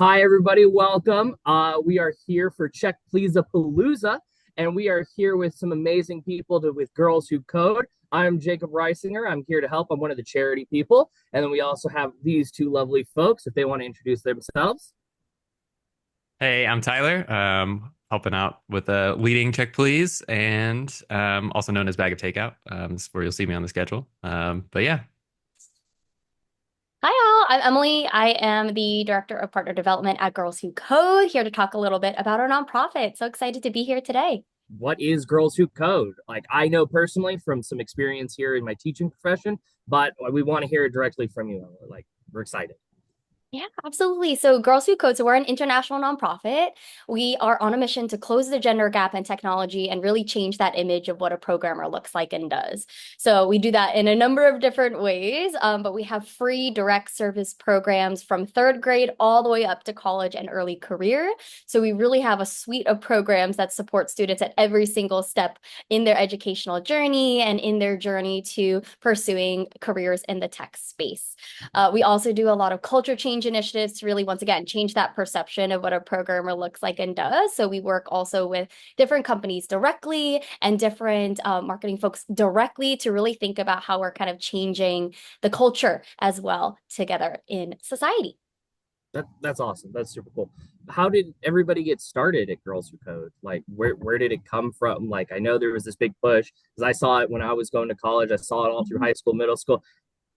Hi, everybody. Welcome. We are here for Check Please a Palooza, and we are here with some amazing people with Girls Who Code. I'm Jacob Reisinger. I'm here to help. I'm one of the charity people. And then we also have these two lovely folks if they want to introduce themselves. Hey, I'm Tyler, helping out with leading Check Please, and also known as Bag of Takeout. This is where you'll see me on the schedule. But yeah, Hi, all. I'm Emily. I am the Director of Partner Development at Girls Who Code, here to talk a little bit about our nonprofit. So excited to be here today. What is Girls Who Code? Like, I know personally from some experience here in my teaching profession, but we want to hear it directly from you. Like, we're excited. Yeah, absolutely. So Girls Who Code, so we're an international nonprofit. We are on a mission to close the gender gap in technology and really change that image of what a programmer looks like and does. So we do that in a number of different ways, but we have free direct service programs from third grade all the way up to college and early career. So we really have a suite of programs that support students at every single step in their educational journey and in their journey to pursuing careers in the tech space. We also do a lot of culture change initiatives to really, once again, change that perception of what a programmer looks like and does. So we work also with different companies directly and different marketing folks directly to really think about how we're kind of changing the culture as well together in society. That's awesome. That's super cool. How did everybody get started at Girls Who Code? Like, where did it come from? Like, I know there was this big push because I saw it when I was going to college. I saw it all through high school, middle school.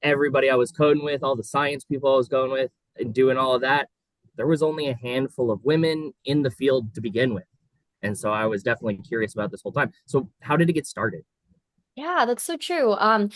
Everybody I was coding with, all the science people I was going with, and doing all of that. There was only a handful of women in the field to begin with, and so I was definitely curious about this whole time. So, how did it get started? Yeah, that's so true.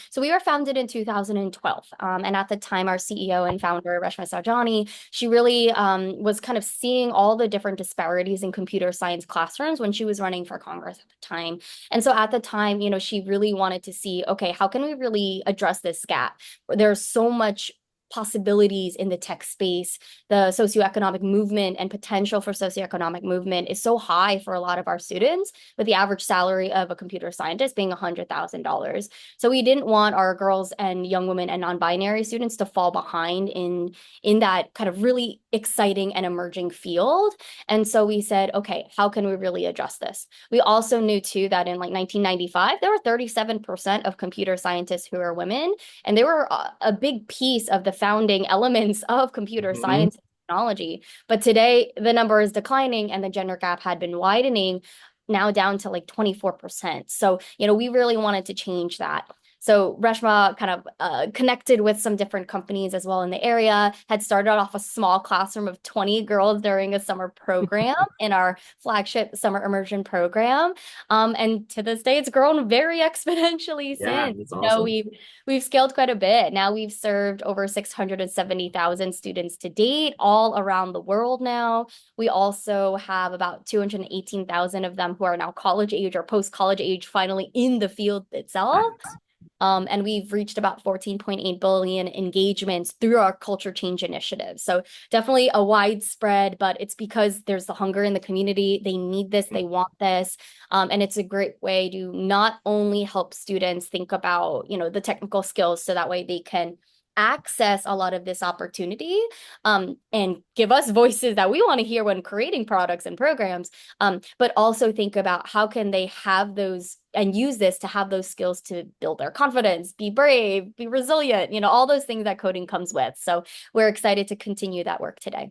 So we were founded in 2012. And at the time, our CEO and founder, Reshma Saujani, she really was kind of seeing all the different disparities in computer science classrooms when she was running for Congress at the time. And so at the time, she really wanted to see, okay, how can we really address this gap? There's so much possibilities in the tech space. The socioeconomic movement and potential for socioeconomic movement is so high for a lot of our students, with the average salary of a computer scientist being $100,000. So we didn't want our girls and young women and non-binary students to fall behind in that kind of really exciting and emerging field. And so we said, okay, how can we really address this? We also knew too that in like 1995, there were 37% of computer scientists who were women, and they were a big piece of the founding elements of computer Mm-hmm. science and technology. But today, the number is declining and the gender gap had been widening, now down to like 24%. So, we really wanted to change that. So Reshma kind of connected with some different companies as well in the area, had started off a small classroom of 20 girls during a summer program in our flagship summer immersion program. And to this day, it's grown very exponentially Yeah, since. that's You know, awesome. we've scaled quite a bit. Now we've served over 670,000 students to date, all around the world now. We also have about 218,000 of them who are now college age or post-college age, finally in the field itself. Nice. And we've reached about 14.8 billion engagements through our culture change initiative. So definitely a widespread, but it's because there's the hunger in the community. They need this, they want this. And it's a great way to not only help students think about, the technical skills so that way they can access a lot of this opportunity, and give us voices that we want to hear when creating products and programs, but also think about how can they have those and use this to have those skills to build their confidence, be brave, be resilient, all those things that coding comes with. So we're excited to continue that work today.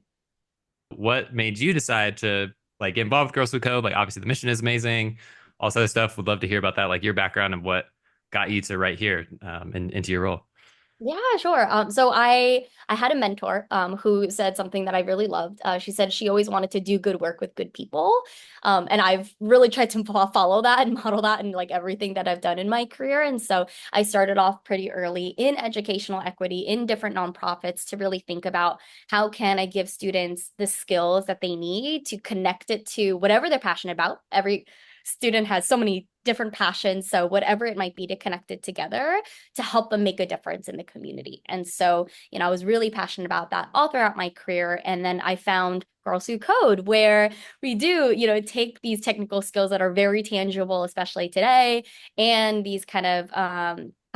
what made you decide to like get involved with Girls Who Code? Like, obviously, the mission is amazing. All this other stuff. Would love to hear about that, like your background and what got you to right here into your role. Yeah, sure. So I had a mentor who said something that I really loved. She said she always wanted to do good work with good people. And I've really tried to follow that and model that in like everything that I've done in my career. And so I started off pretty early in educational equity in different nonprofits to really think about how can I give students the skills that they need to connect it to whatever they're passionate about. Every student has so many different passions. So whatever it might be, to connect it together to help them make a difference in the community. And so, I was really passionate about that all throughout my career. And then I found Girls Who Code, where we do, take these technical skills that are very tangible, especially today, and these kind of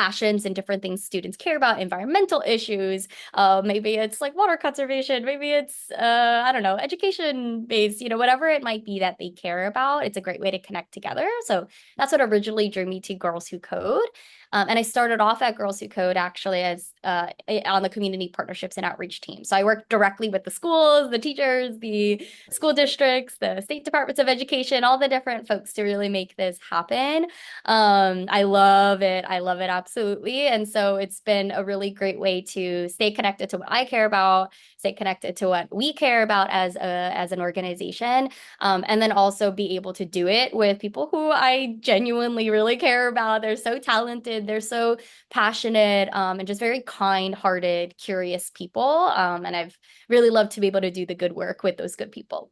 passions and different things students care about, environmental issues. Maybe it's like water conservation. Maybe it's, I don't know, education based, whatever it might be that they care about. It's a great way to connect together. So that's what originally drew me to Girls Who Code. And I started off at Girls Who Code actually as on the community partnerships and outreach team. So I worked directly with the schools, the teachers, the school districts, the state departments of education, all the different folks to really make this happen. I love it. I love it absolutely. And so it's been a really great way to stay connected to what I care about, stay connected to what we care about as an organization, and then also be able to do it with people who I genuinely really care about. They're so talented, they're so passionate, and just very kind-hearted, curious people. And I've really loved to be able to do the good work with those good people.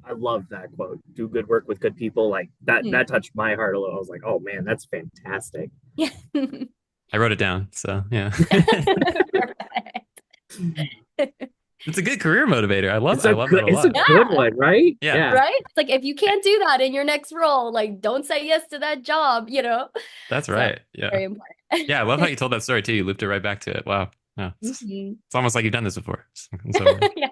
I love that quote. Do good work with good people. Like that touched my heart a little. I was like, oh man, that's fantastic. Yeah. I wrote it down. So yeah. It's a good career motivator. I love that a lot. It's a good one, right? Yeah. Right? It's like if you can't do that in your next role, like don't say yes to that job, That's So, right. Yeah. very important. Yeah, I love how you told that story too. You looped it right back to it. Wow. Yeah. It's almost like you've done this before. Yeah.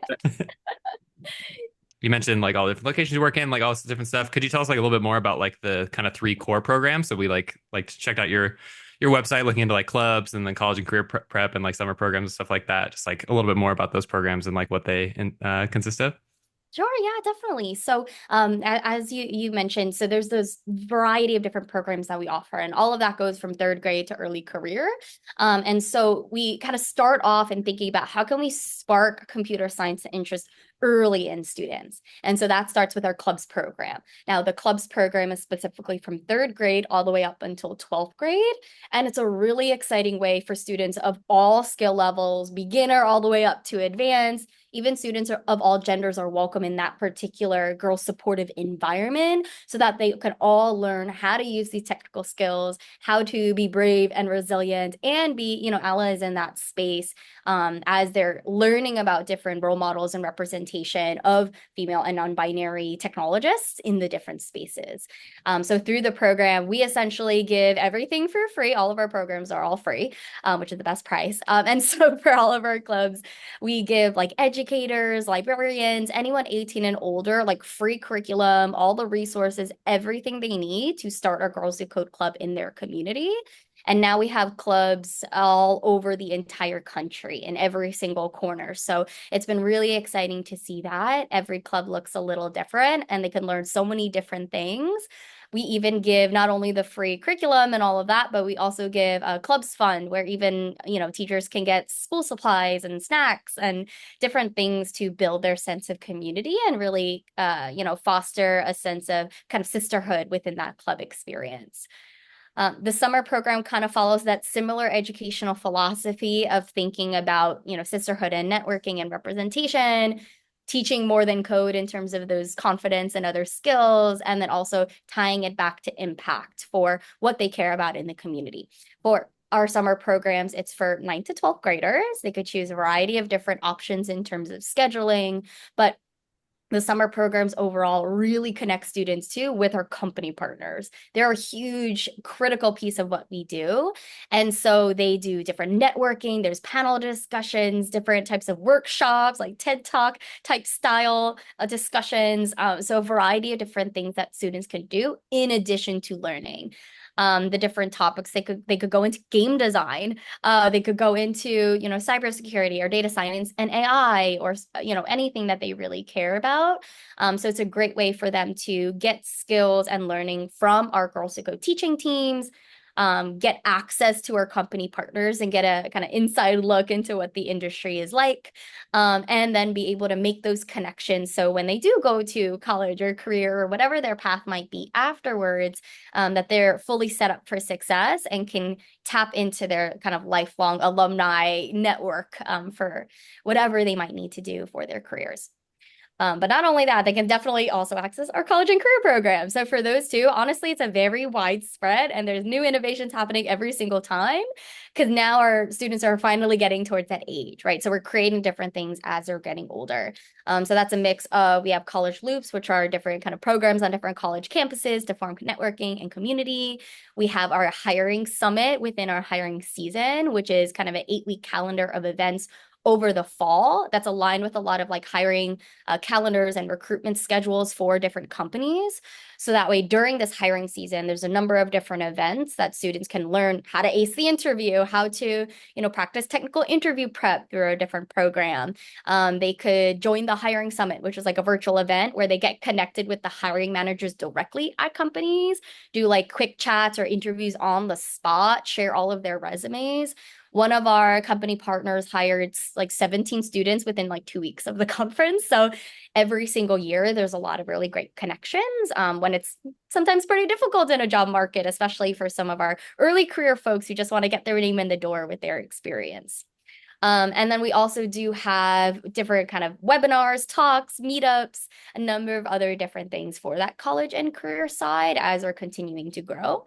You mentioned like all the different locations you work in, like all this different stuff. Could you tell us like a little bit more about like the kind of 3 core programs? So we like checked out your website, looking into like clubs and then college and career prep and like summer programs and stuff like that. Just like a little bit more about those programs and like what they consist of. Sure, yeah, definitely. So, as you mentioned, so there's those variety of different programs that we offer, and all of that goes from third grade to early career. And so we kind of start off in thinking about how can we spark computer science interest early in students. And so that starts with our clubs program. Now, the clubs program is specifically from third grade all the way up until 12th grade. And it's a really exciting way for students of all skill levels, beginner all the way up to advanced. Even students of all genders are welcome in that particular girl supportive environment so that they can all learn how to use these technical skills, how to be brave and resilient and be, allies in that space as they're learning about different role models and representation of female and non-binary technologists in the different spaces. So through the program, we essentially give everything for free. All of our programs are all free, which is the best price. And so for all of our clubs, we give like educators, librarians, anyone 18 and older, like free curriculum, all the resources, everything they need to start our Girls Who Code club in their community. And now we have clubs all over the entire country in every single corner. So it's been really exciting to see that. Every club looks a little different and they can learn so many different things. We even give not only the free curriculum and all of that, but we also give a clubs fund where even, teachers can get school supplies and snacks and different things to build their sense of community and really, foster a sense of kind of sisterhood within that club experience. The summer program kind of follows that similar educational philosophy of thinking about, sisterhood and networking and representation, teaching more than code in terms of those confidence and other skills, and then also tying it back to impact for what they care about in the community. For our summer programs, it's for 9th to 12th graders. They could choose a variety of different options in terms of scheduling, but the summer programs overall really connect students too with our company partners. They're a huge critical piece of what we do. And so they do different networking, there's panel discussions, different types of workshops, like TED Talk type style discussions. So a variety of different things that students can do in addition to learning. The different topics they could go into game design, they could go into cybersecurity or data science and AI or anything that they really care about. So it's a great way for them to get skills and learning from our Girls Who Code teaching teams, get access to our company partners and get a kind of inside look into what the industry is like, and then be able to make those connections. So when they do go to college or career or whatever their path might be afterwards, that they're fully set up for success and can tap into their kind of lifelong alumni network for whatever they might need to do for their careers. But not only that, they can definitely also access our college and career program. So for those two, honestly, it's a very widespread and there's new innovations happening every single time because now our students are finally getting towards that age, right? So we're creating different things as they're getting older. So that's a mix of, we have college loops, which are different kind of programs on different college campuses to form networking and community. We have our hiring summit within our hiring season, which is kind of an 8-week calendar of events over the fall that's aligned with a lot of like hiring calendars and recruitment schedules for different companies. So that way, during this hiring season, there's a number of different events that students can learn how to ace the interview, how to, practice technical interview prep through a different program. They could join the hiring summit, which is like a virtual event where they get connected with the hiring managers directly at companies, do like quick chats or interviews on the spot, share all of their resumes. One of our company partners hired like 17 students within like 2 weeks of the conference. So every single year, there's a lot of really great connections when it's sometimes pretty difficult in a job market, especially for some of our early career folks who just want to get their name in the door with their experience. And then we also do have different kind of webinars, talks, meetups, a number of other different things for that college and career side as we're continuing to grow,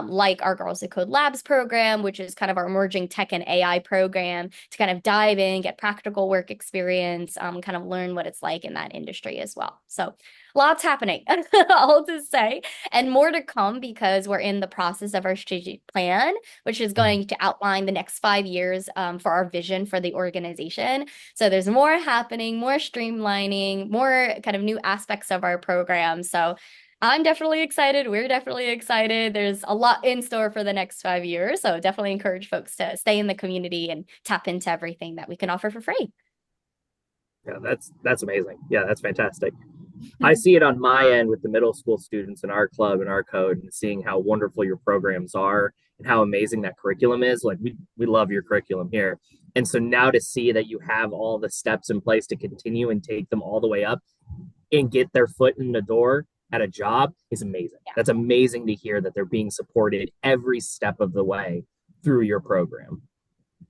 like our Girls Who Code Labs program, which is kind of our emerging tech and AI program to kind of dive in, get practical work experience, kind of learn what it's like in that industry as well. So lots happening, all to say, and more to come because we're in the process of our strategic plan, which is going to outline the next 5 years for our vision for the organization. So there's more happening, more streamlining, more kind of new aspects of our program. So I'm definitely excited. We're definitely excited. There's a lot in store for the next 5 years. So definitely encourage folks to stay in the community and tap into everything that we can offer for free. Yeah, that's amazing. Yeah, that's fantastic. I see it on my end with the middle school students in our club and our code and seeing how wonderful your programs are and how amazing that curriculum is. Like we love your curriculum here. And so now to see that you have all the steps in place to continue and take them all the way up and get their foot in the door at a job is amazing. Yeah. That's amazing to hear that they're being supported every step of the way through your program.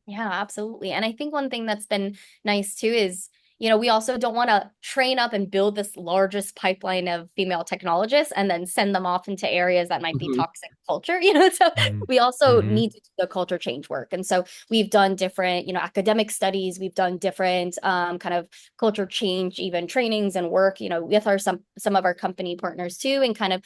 Yeah, absolutely. And I think one thing that's been nice too is, we also don't want to train up and build this largest pipeline of female technologists and then send them off into areas that might be Mhm. toxic culture, so we also Mm-hmm. need to do the culture change work. And so we've done different, academic studies, we've done different kind of culture change, even trainings and work, with some of our company partners too, and kind of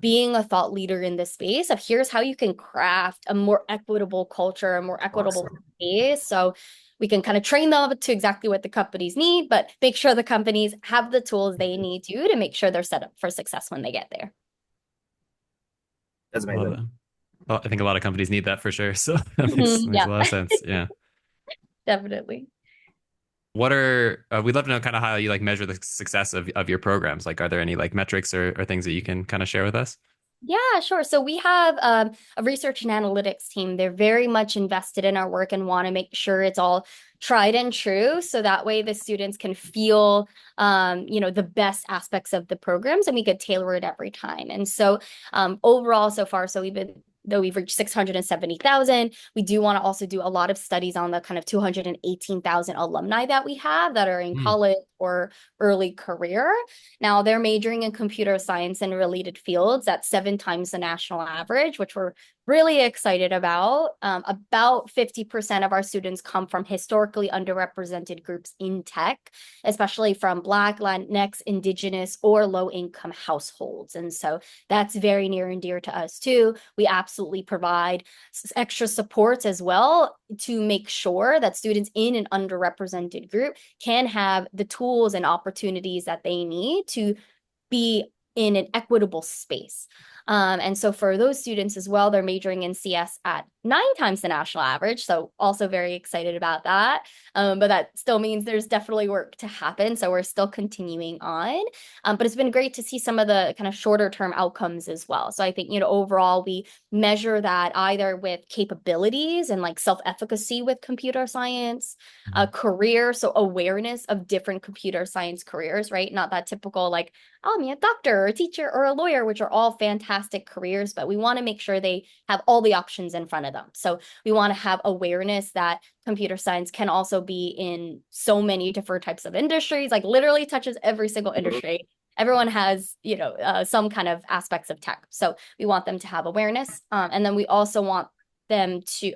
being a thought leader in this space of here's how you can craft a more equitable culture, a more equitable Awesome. space. So we can kind of train them to exactly what the companies need, but make sure the companies have the tools they need to make sure they're set up for success when they get there. That's I love amazing. that. Well, I think a lot of companies need that for sure. So that makes Yeah, a lot of sense. Yeah. definitely. What are we'd love to know kind of how you like measure the success of your programs. Like, are there any like metrics or things that you can kind of share with us? Yeah, sure. So we have a research and analytics team. They're very much invested in our work and want to make sure it's all tried and true. So that way the students can feel, the best aspects of the programs and we could tailor it every time. And so overall so far, though we've reached 670,000, we do want to also do a lot of studies on the kind of 218,000 alumni that we have that are in Mm. college or early career. Now they're majoring in computer science and related fields. That's 7 times the national average, which we're really excited about. About 50% of our students come from historically underrepresented groups in tech, especially from Black, Latinx, Indigenous, or low-income households. And so that's very near and dear to us too. We absolutely provide extra supports as well to make sure that students in an underrepresented group can have the tools and opportunities that they need to be in an equitable space. And so for those students as well, they're majoring in CS at 9 times the national average. So also very excited about that. But that still means there's definitely work to happen. So we're still continuing on. But it's been great to see some of the kind of shorter term outcomes as well. So I think, overall, we measure that either with capabilities and like self-efficacy with computer science, career, so awareness of different computer science careers, right? Not that typical like, oh, I'm a doctor or a teacher or a lawyer, which are all fantastic careers, but we want to make sure they have all the options in front of them. So we want to have awareness that computer science can also be in so many different types of industries, like literally touches every single industry. Everyone has, some kind of aspects of tech. So we want them to have awareness. And then we also want them to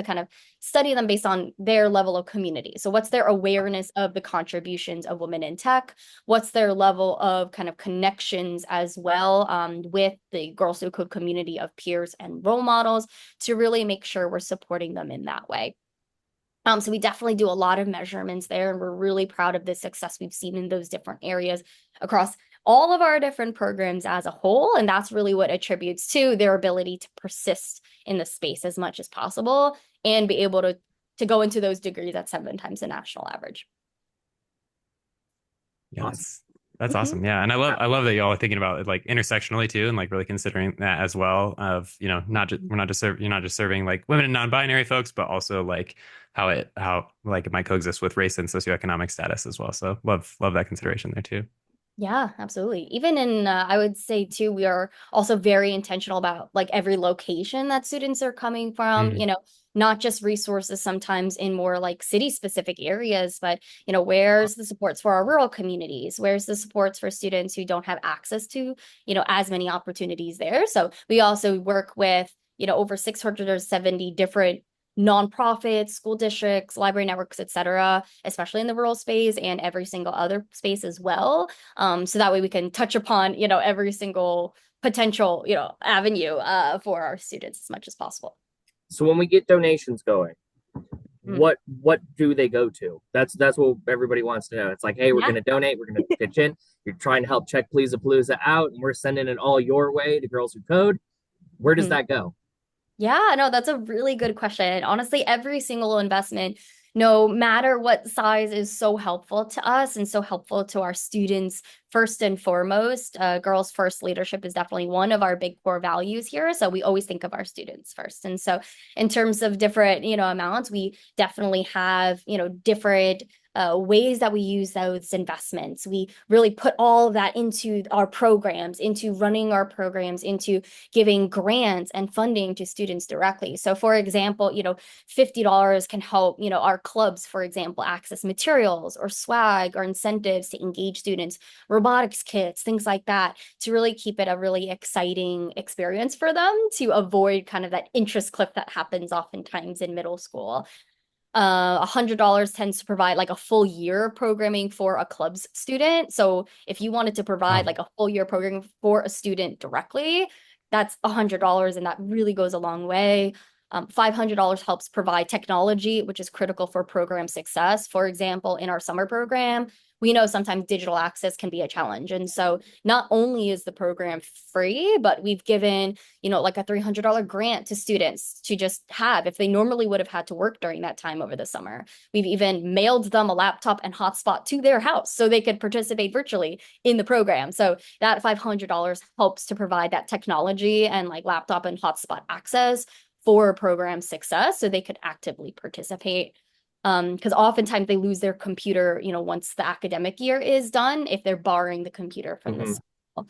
kind of study them based on their level of community. So what's their awareness of the contributions of women in tech? What's their level of kind of connections as well with the Girls Who Code community of peers and role models to really make sure we're supporting them in that way. So we definitely do a lot of measurements there, and we're really proud of the success we've seen in those different areas across all of our different programs as a whole. And that's really what attributes to their ability to persist in the space as much as possible and be able to go into those degrees at 7 times the national average. Yeah, that's awesome. Yeah. And I love that y'all are thinking about it like intersectionally too, and like really considering that as well of, you're not just serving like women and non-binary folks, but also like how like it might coexist with race and socioeconomic status as well. So love that consideration there too. Yeah, absolutely. Even in, I would say too, we are also very intentional about like every location that students are coming from, not just resources sometimes in more like city specific areas, but, where's the supports for our rural communities? Where's the supports for students who don't have access to, as many opportunities there? So we also work with, over 670 different nonprofits, school districts, library networks, et cetera, especially in the rural space and every single other space as well. So that way we can touch upon, every single potential, avenue for our students as much as possible. So when we get donations going, what do they go to? That's what everybody wants to know. It's like, hey, we're going to donate. We're going to pitch in. You're trying to help check Palooza out, and we're sending it all your way to Girls Who Code. Where does that go? Yeah, no, that's a really good question. Honestly, every single investment, no matter what size, is so helpful to us and so helpful to our students first and foremost. Girls First leadership is definitely one of our big core values here. So we always think of our students first. And so in terms of different, amounts, we definitely have, different ways that we use those investments. We really put all of that into our programs, into running our programs, into giving grants and funding to students directly. So for example, $50 can help, our clubs, for example, access materials or swag or incentives to engage students, robotics kits, things like that, to really keep it a really exciting experience for them, to avoid kind of that interest cliff that happens oftentimes in middle school. $100 tends to provide like a full year of programming for a club's student. So if you wanted to provide like a full year programming for a student directly, that's $100, and that really goes a long way. $500 helps provide technology, which is critical for program success. For example, in our summer program, we know sometimes digital access can be a challenge. And so not only is the program free, but we've given, like a $300 grant to students to just have if they normally would have had to work during that time over the summer. We've even mailed them a laptop and hotspot to their house so they could participate virtually in the program. So that $500 helps to provide that technology and like laptop and hotspot access for program success so they could actively participate. Because oftentimes they lose their computer, once the academic year is done, if they're borrowing the computer from the school.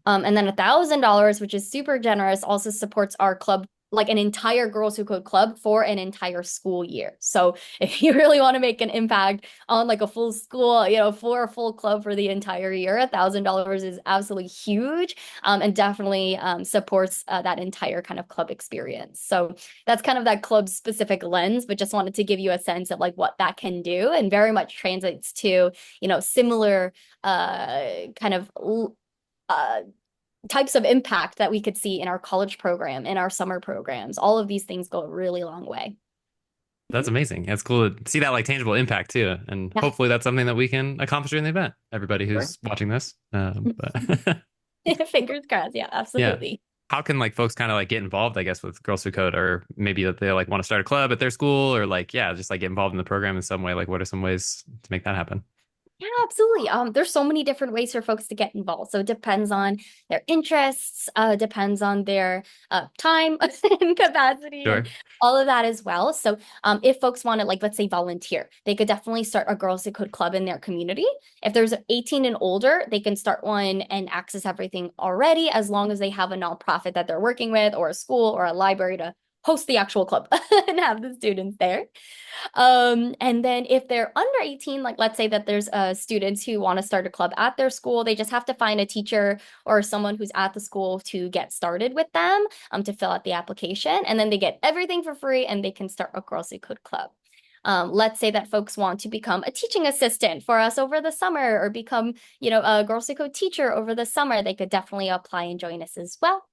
And then $1,000, which is super generous, also supports our club, like an entire Girls Who Code club for an entire school year. So if you really want to make an impact on like a full school, for a full club for the entire year, $1,000 is absolutely huge, and definitely supports that entire kind of club experience. So that's kind of that club specific lens, but just wanted to give you a sense of like what that can do, and very much translates to, similar kind of types of impact that we could see in our college program, in our summer programs. All of these things go a really long way. That's amazing. It's cool to see that like tangible impact too. And hopefully that's something that we can accomplish during the event. Everybody who's watching this. Fingers crossed. Yeah, absolutely. Yeah. How can like folks kind of like get involved, I guess, with Girls Who Code, or maybe that they like want to start a club at their school, or like, just like get involved in the program in some way? Like, what are some ways to make that happen? Yeah, absolutely. There's so many different ways for folks to get involved. So it depends on their interests, depends on their time and capacity, and all of that as well. So if folks want to, like, let's say volunteer, they could definitely start a Girls Who Code club in their community. If there's 18 and older, they can start one and access everything already, as long as they have a nonprofit that they're working with, or a school or a library to host the actual club and have the students there. And then if they're under 18, like let's say that there's students who want to start a club at their school, they just have to find a teacher or someone who's at the school to get started with them, to fill out the application, and then they get everything for free and they can start a Girls Who Code club. Let's say that folks want to become a teaching assistant for us over the summer or become, a Girls Who Code teacher over the summer, they could definitely apply and join us as well.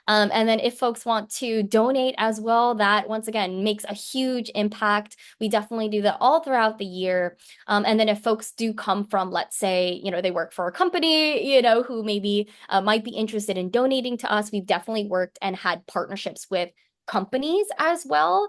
And then if folks want to donate as well, that once again makes a huge impact. We definitely do that all throughout the year. And then if folks do come from, let's say, they work for a company, who maybe might be interested in donating to us, we've definitely worked and had partnerships with companies as well,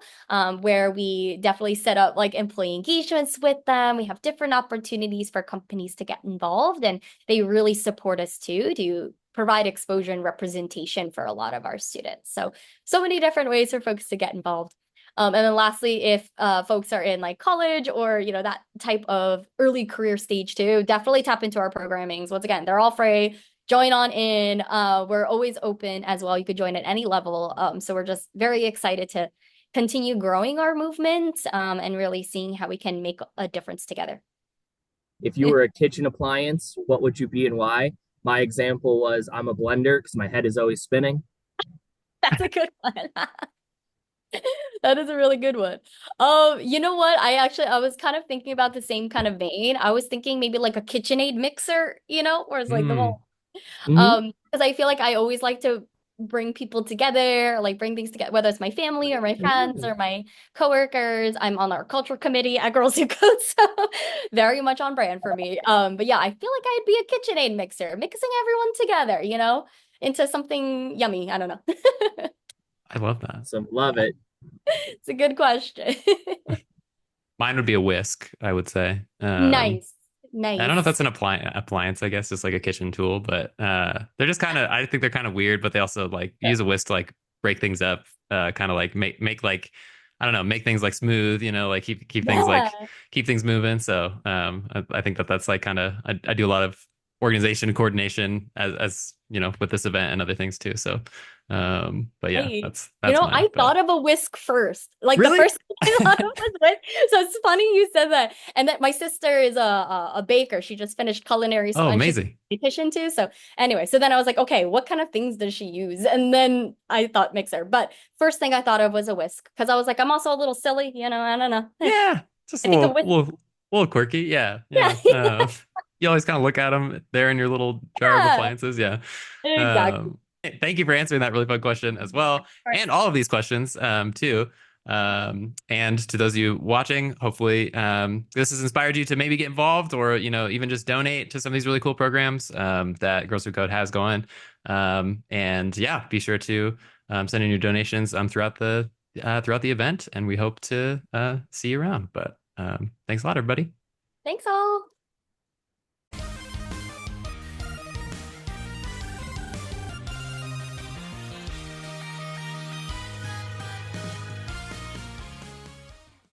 where we definitely set up like employee engagements with them. We have different opportunities for companies to get involved, and they really support us too to provide exposure and representation for a lot of our students. So many different ways for folks to get involved. And then lastly, if folks are in like college or, that type of early career stage too, definitely tap into our programmings. Once again, they're all free. Join on in. We're always open as well. You could join at any level. So we're just very excited to continue growing our movement and really seeing how we can make a difference together. If you were a kitchen appliance, what would you be and why? My example was I'm a blender because my head is always spinning. That's a good one. That is a really good one. You know what? I was kind of thinking about the same kind of vein. I was thinking maybe like a KitchenAid mixer, where it's like the Mm. whole Mm-hmm. because I feel like I always like to bring people together, like bring things together, whether it's my family or my friends or my coworkers. I'm on our cultural committee at Girls Who Code, so very much on brand for me. But yeah, I feel like I'd be a KitchenAid mixer, mixing everyone together, into something yummy. I don't know. I love that. So love it. It's a good question. Mine would be a whisk, I would say. Nice. I don't know if Nice. that's an appliance, I guess, just like a kitchen tool, but they're just kind of, I think they're kind of weird, but they also like Yeah. use a whisk to like break things up, kind of like make like, I don't know, make things like smooth, like keep things Yeah. like keep things moving. So I think that's like kind of, I do a lot of organization and coordination as with this event and other things too. So but yeah, Hey, that's mine. I But thought of a whisk first. Like the really? first thing I thought of was whisk. So it's funny you said that. And that my sister is a baker. She just finished culinary school Oh, and she's amazing. a dietitian too. So anyway, so then I was like, okay, what kind of things does she use? And then I thought mixer. But first thing I thought of was a whisk because I was like, I'm also a little silly, I don't know. Yeah, just I a think a little, whisk. little quirky. Yeah, Yeah, yeah. You always kind of look at them there in your little jar of yeah, appliances. Yeah. exactly. Thank you for answering that really fun question as well, Of and all of these questions too. And to those of you watching, hopefully this has inspired you to maybe get involved or even just donate to some of these really cool programs that Girls Who Code has going. And yeah, be sure to send in your donations throughout the event, and we hope to see you around. But thanks a lot, everybody. Thanks all.